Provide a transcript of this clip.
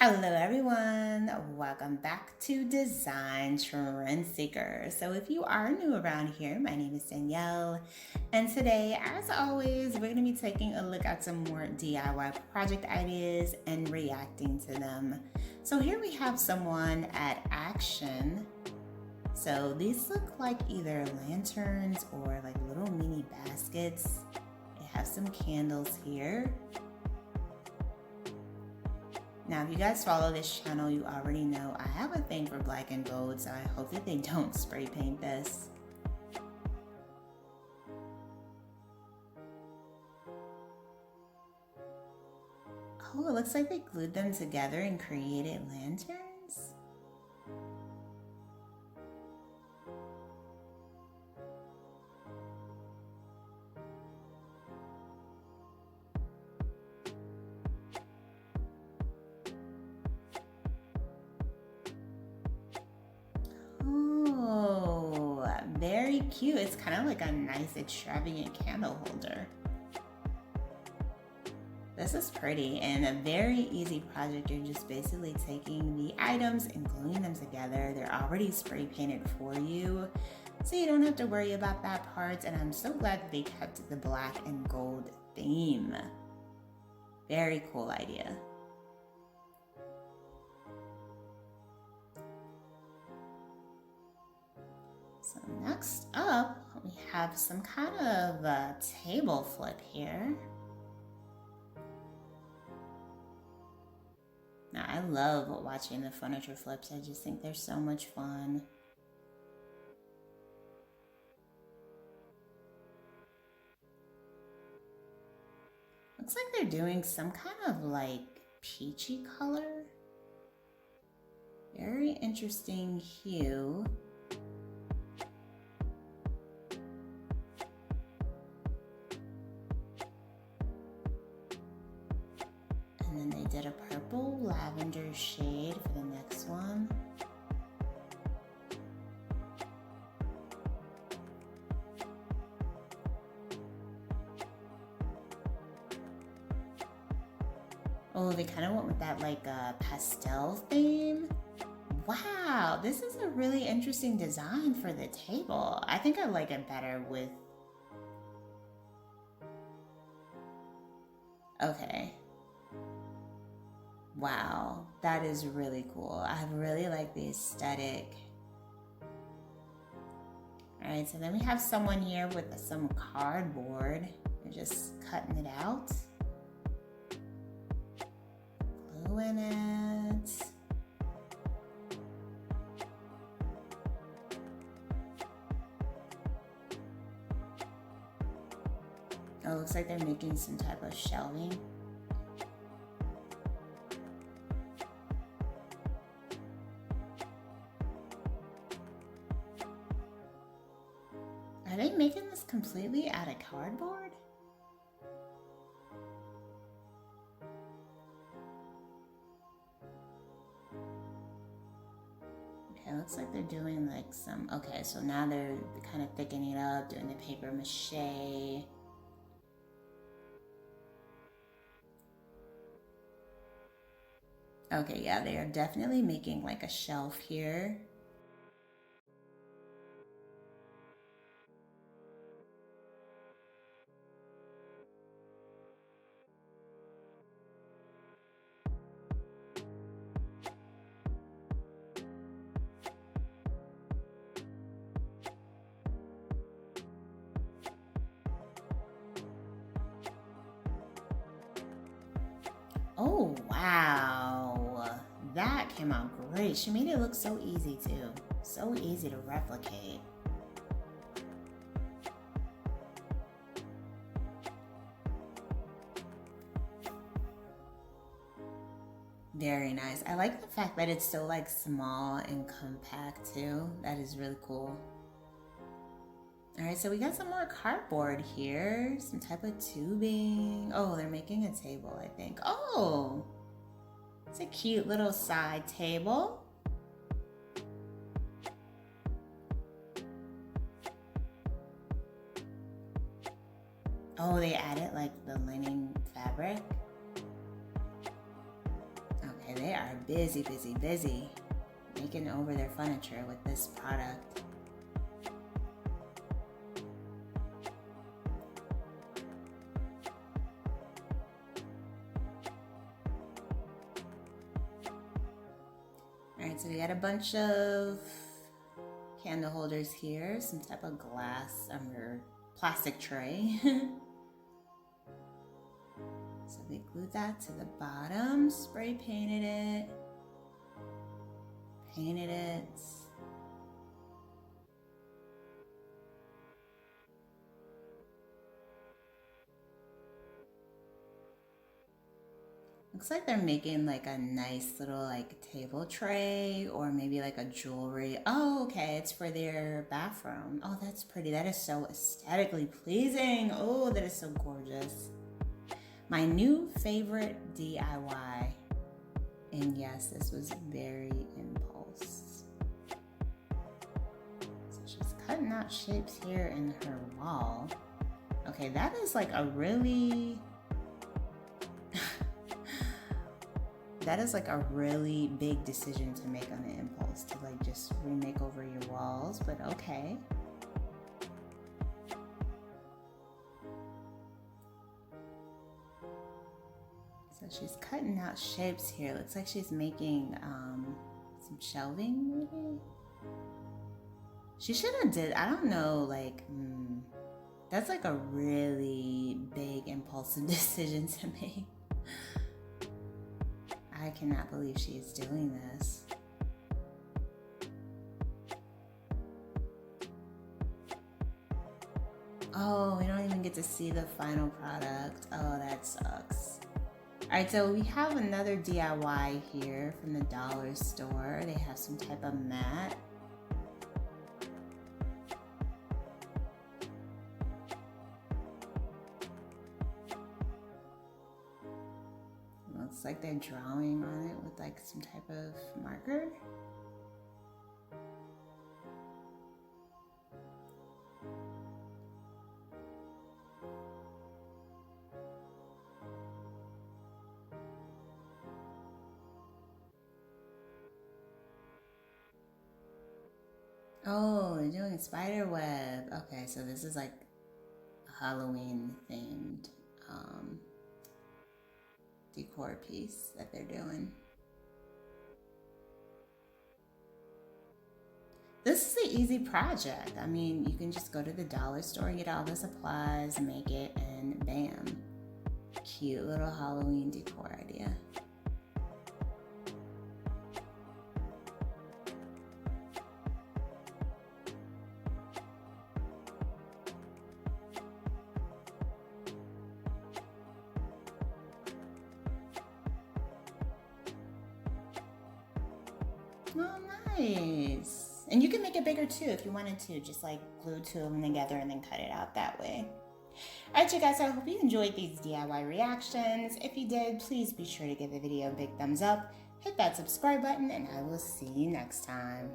Hello everyone, welcome back to Design Trend Seeker. So if you are new around here, my name is Danielle, and today, as always, we're going to be taking a look at some more DIY project ideas and reacting to them. So here we have someone at Action. So these look like either lanterns or like little mini baskets. They have some candles here. Now, if you guys follow this channel, you already know I have a thing for black and gold, so I hope that they don't spray paint this. Oh, it looks like they glued them together and created lanterns. Oh, very cute. It's kind of like a nice extravagant candle holder. This is pretty and a very easy project. You're just basically taking the items and gluing them together. They're already spray painted for you, so you don't have to worry about that part. And I'm so glad that they kept the black and gold theme. Very cool idea. So next up, we have some kind of table flip here. Now, I love watching the furniture flips. I just think they're so much fun. Looks like they're doing some kind of like peachy color. Very interesting hue. And then they did a purple lavender shade for the next one. Oh, they kind of went with that like pastel theme. Wow, this is a really interesting design for the table. I think I like it better with... Okay. Wow, that is really cool. I really like the aesthetic. All right, so then we have someone here with some cardboard. They're just cutting it out. Glue in it. Oh, it looks like they're making some type of shelving. Are they making this completely out of cardboard? Okay, looks like they're doing like some... Okay, so now they're kind of thickening it up, doing the paper mache. Okay, yeah, they are definitely making like a shelf here. Oh, wow. That came out great. She made it look so easy too. So easy to replicate. Very nice. I like the fact that it's so like small and compact too. That is really cool. All right, so we got some more cardboard here. Some type of tubing. Oh, they're making a table, I think. Oh, it's a cute little side table. Oh, they added like the linen fabric. Okay, they are busy, busy, busy making over their furniture with this product. All right, so we got a bunch of candle holders here, some type of glass or plastic tray. So we glued that to the bottom, spray painted it, painted it. Looks like they're making like a nice little like table tray or maybe like a jewelry. Oh, okay, it's for their bathroom. Oh, that's pretty. That is so aesthetically pleasing. Oh, that is so gorgeous. My new favorite DIY. And yes, this was very impulse. So she's cutting out shapes here in her wall. Okay, that is like a really... that is like a really big decision to make on the impulse, to like just remake over your walls, but okay. So she's cutting out shapes here. Looks like she's making some shelving maybe? She should have did, I don't know, like, that's like a really big impulsive decision to make. I cannot believe she is doing this. Oh, we don't even get to see the final product. Oh, that sucks. All right, so we have another DIY here from the dollar store. They have some type of mat. Looks like they're drawing on it with like some type of marker. Oh, they're doing spider web. Okay, so this is like a Halloween themed decor piece that they're doing. This is an easy project. I mean, you can just go to the dollar store, get all the supplies, make it, and bam. Cute little Halloween decor idea. Oh, nice. And you can make it bigger too if you wanted to, just like glue two of them together and then cut it out that way. All right, you guys, so I hope you enjoyed these DIY reactions. If you did, please be sure to give the video a big thumbs up, hit that subscribe button, and I will see you next time.